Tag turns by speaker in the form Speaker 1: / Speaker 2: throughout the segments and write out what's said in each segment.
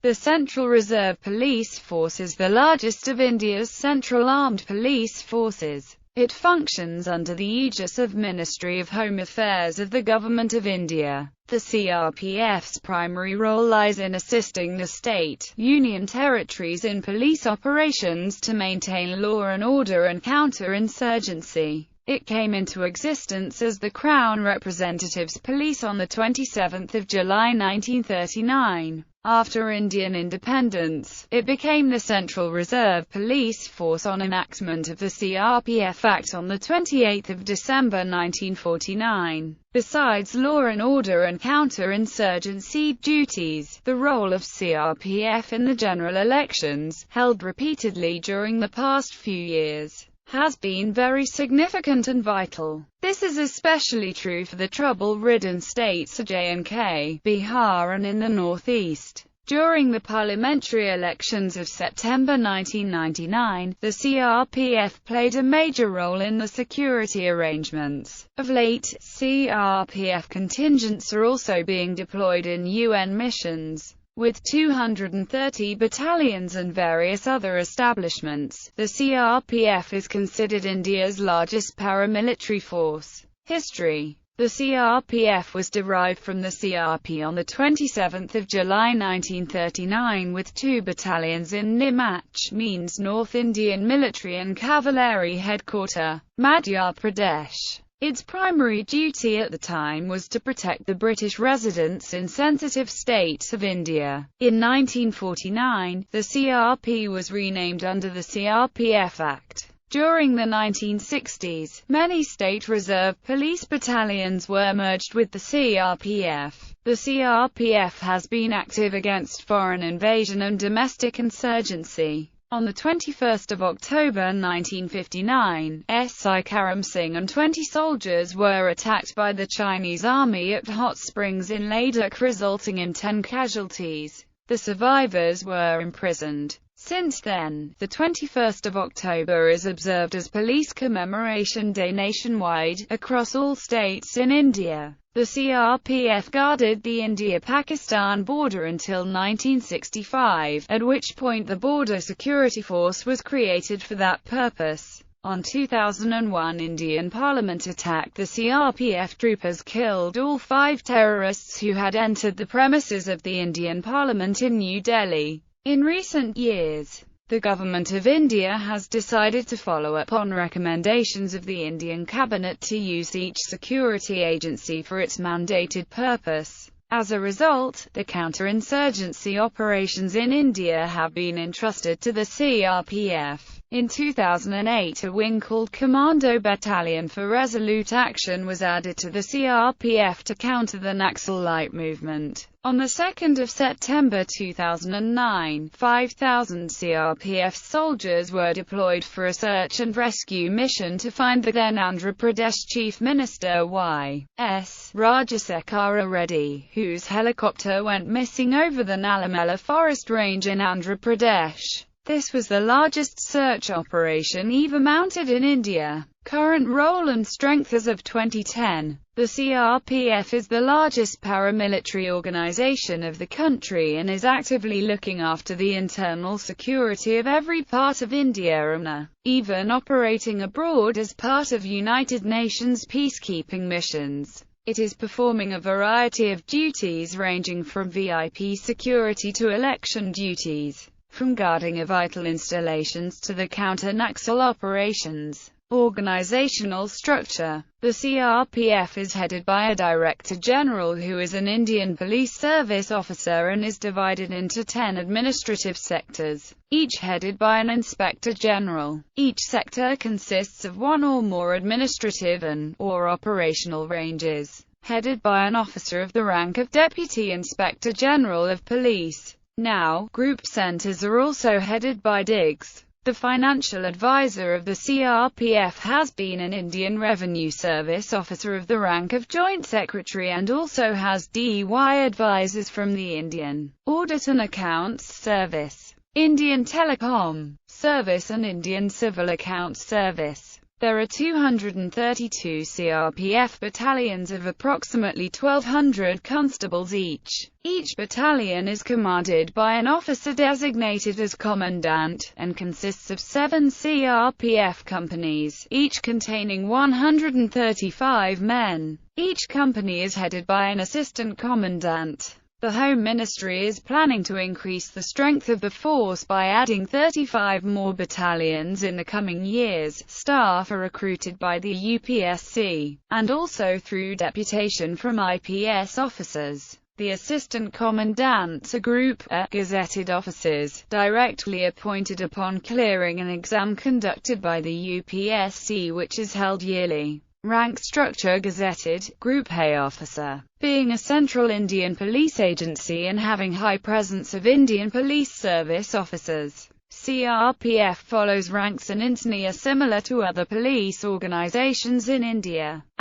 Speaker 1: The Central Reserve Police Force is the largest of India's central armed police forces. It functions under the aegis of Ministry of Home Affairs of the Government of India. The CRPF's primary role lies in assisting the state, union territories in police operations to maintain law and order and counter-insurgency. It came into existence as the Crown Representatives Police on 27 July 1939. After Indian independence, it became the Central Reserve Police Force on enactment of the CRPF Act on 28 December 1949. Besides law and order and counter-insurgency duties, the role of CRPF in the general elections, held repeatedly during the past few years, has been very significant and vital. This is especially true for the trouble-ridden states of J&K, Bihar and in the northeast. During the parliamentary elections of September 1999, the CRPF played a major role in the security arrangements. Of late, CRPF contingents are also being deployed in UN missions. With 230 battalions and various other establishments, the CRPF is considered India's largest paramilitary force. History. The CRPF was derived from the CRP on 27 July 1939 with 2 battalions in Nimach, means North Indian Military and Cavalry Headquarters, Madhya Pradesh. Its primary duty at the time was to protect the British residents in sensitive states of India. In 1949, the CRP was renamed under the CRPF Act. During the 1960s, many state reserve police battalions were merged with the CRPF. The CRPF has been active against foreign invasion and domestic insurgency. On 21 October 1959, S.I. Karam Singh and 20 soldiers were attacked by the Chinese army at hot springs in Ladakh, resulting in 10 casualties. The survivors were imprisoned. Since then, the 21st of October is observed as Police Commemoration Day nationwide, across all states in India. The CRPF guarded the India-Pakistan border until 1965, at which point the Border Security Force was created for that purpose. On 2001 Indian Parliament attacked the CRPF troopers killed all 5 terrorists who had entered the premises of the Indian Parliament in New Delhi. In recent years, the Government of India has decided to follow up on recommendations of the Indian Cabinet to use each security agency for its mandated purpose. As a result, the counter-insurgency operations in India have been entrusted to the CRPF. In 2008, a wing called Commando Battalion for Resolute Action was added to the CRPF to counter the Naxalite movement. On 2 September 2009, 5,000 CRPF soldiers were deployed for a search and rescue mission to find the then Andhra Pradesh Chief Minister Y.S. Rajasekhara Reddy, whose helicopter went missing over the Nalamela forest range in Andhra Pradesh. This was the largest search operation ever mounted in India. Current role and strength as of 2010. The CRPF is the largest paramilitary organization of the country and is actively looking after the internal security of every part of India and even operating abroad as part of United Nations peacekeeping missions. It is performing a variety of duties ranging from VIP security to election duties, from guarding of vital installations to the counter-Naxal operations. Organizational structure. The CRPF is headed by a Director General who is an Indian Police Service officer and is divided into 10 administrative sectors, each headed by an Inspector General. Each sector consists of 1 or more administrative and/or operational ranges, headed by an officer of the rank of Deputy Inspector General of Police. Now, group centers are also headed by DIGs. The financial advisor of the CRPF has been an Indian Revenue Service officer of the rank of Joint Secretary and also has DY advisors from the Indian Audit and Accounts Service, Indian Telecom Service and Indian Civil Accounts Service. There are 232 CRPF battalions of approximately 1,200 constables each. Each battalion is commanded by an officer designated as commandant, and consists of 7 CRPF companies, each containing 135 men. Each company is headed by an assistant commandant. The Home Ministry is planning to increase the strength of the force by adding 35 more battalions in the coming years. Staff are recruited by the UPSC, and also through deputation from IPS officers. The assistant commandants are Group A gazetted officers, directly appointed upon clearing an exam conducted by the UPSC which is held yearly. Rank structure: gazetted, Group A officer. Being a central Indian police agency and having high presence of Indian Police Service officers, CRPF follows ranks and insignia similar to other police organizations in India. *,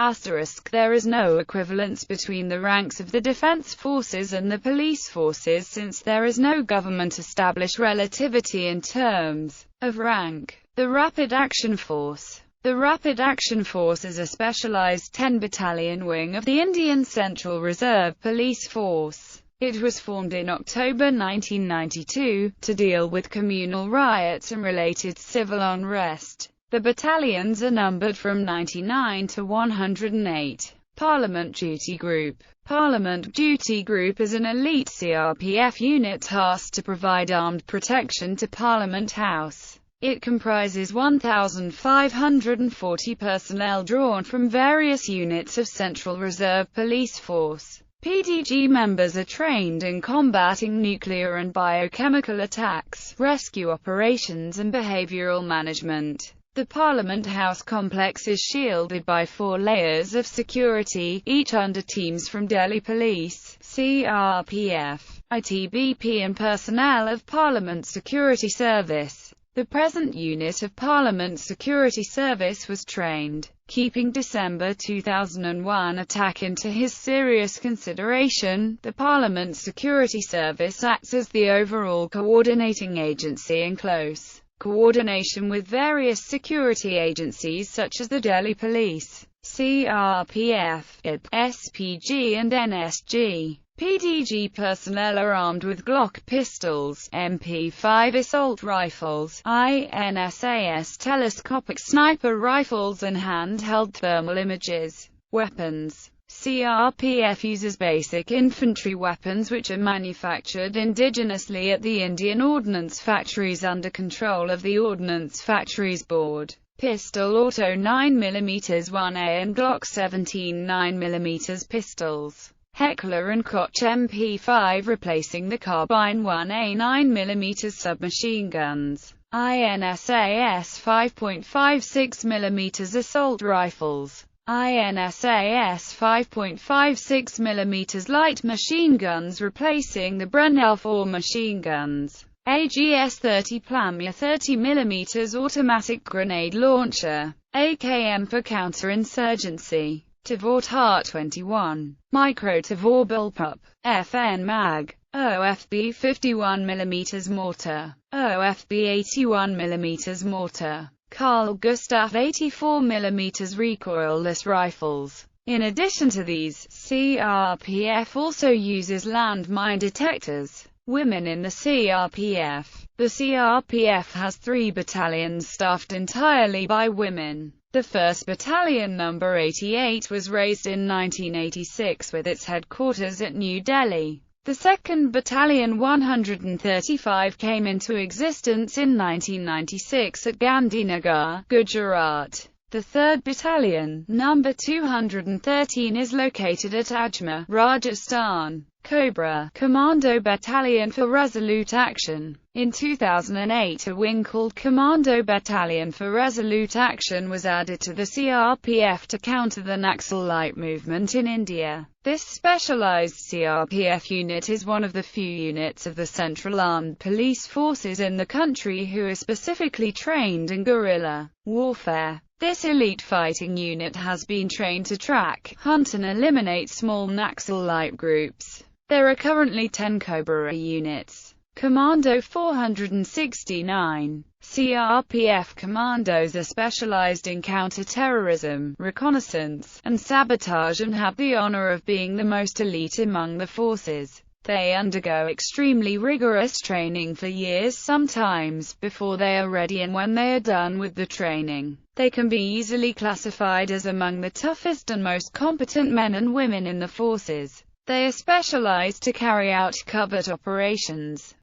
Speaker 1: there is no equivalence between the ranks of the defense forces and the police forces since there is no government-established relativity in terms of rank. The Rapid Action Force. The Rapid Action Force is a specialized 10-battalion wing of the Indian Central Reserve Police Force. It was formed in October 1992, to deal with communal riots and related civil unrest. The battalions are numbered from 99 to 108. Parliament Duty Group. Parliament Duty Group is an elite CRPF unit tasked to provide armed protection to Parliament House. It comprises 1,540 personnel drawn from various units of Central Reserve Police Force. PDG members are trained in combating nuclear and biochemical attacks, rescue operations and behavioral management. The Parliament House complex is shielded by 4 layers of security, each under teams from Delhi Police, CRPF, ITBP and personnel of Parliament Security Service. The present unit of Parliament Security Service was trained, keeping December 2001 attack into his serious consideration. The Parliament Security Service acts as the overall coordinating agency in close coordination with various security agencies such as the Delhi Police, CRPF, IP, SPG and NSG. PDG personnel are armed with Glock pistols, MP5 assault rifles, INSAS telescopic sniper rifles and handheld thermal imagers. Weapons. CRPF uses basic infantry weapons which are manufactured indigenously at the Indian Ordnance Factories under control of the Ordnance Factories Board. Pistol Auto 9mm 1A and Glock 17 9mm pistols. Heckler & Koch MP5 replacing the carbine 1A 9mm submachine guns. INSAS 5.56mm assault rifles. INSAS 5.56mm light machine guns replacing the Brunel 4 machine guns. AGS 30 Plamia 30mm automatic grenade launcher. AKM for counterinsurgency. Tavor TAR-21, Micro Tavor Bullpup, FN Mag, OFB 51mm mortar, OFB 81mm mortar, Carl Gustaf 84mm recoilless rifles. In addition to these, CRPF also uses landmine detectors. Women in the CRPF. The CRPF has 3 battalions staffed entirely by women. The 1st Battalion No. 88 was raised in 1986 with its headquarters at New Delhi. The 2nd Battalion 135 came into existence in 1996 at Gandhinagar, Gujarat. The 3rd Battalion, No. 213 is located at Ajmer, Rajasthan. Cobra, Commando Battalion for Resolute Action. In 2008 a wing called Commando Battalion for Resolute Action was added to the CRPF to counter the Naxalite movement in India. This specialized CRPF unit is one of the few units of the Central Armed Police Forces in the country who are specifically trained in guerrilla warfare. This elite fighting unit has been trained to track, hunt and eliminate small Naxalite groups. There are currently 10 Cobra units. Commando 469, CRPF commandos are specialized in counter-terrorism, reconnaissance, and sabotage and have the honor of being the most elite among the forces. They undergo extremely rigorous training for years sometimes before they are ready, and when they are done with the training, they can be easily classified as among the toughest and most competent men and women in the forces. They are specialized to carry out covert operations.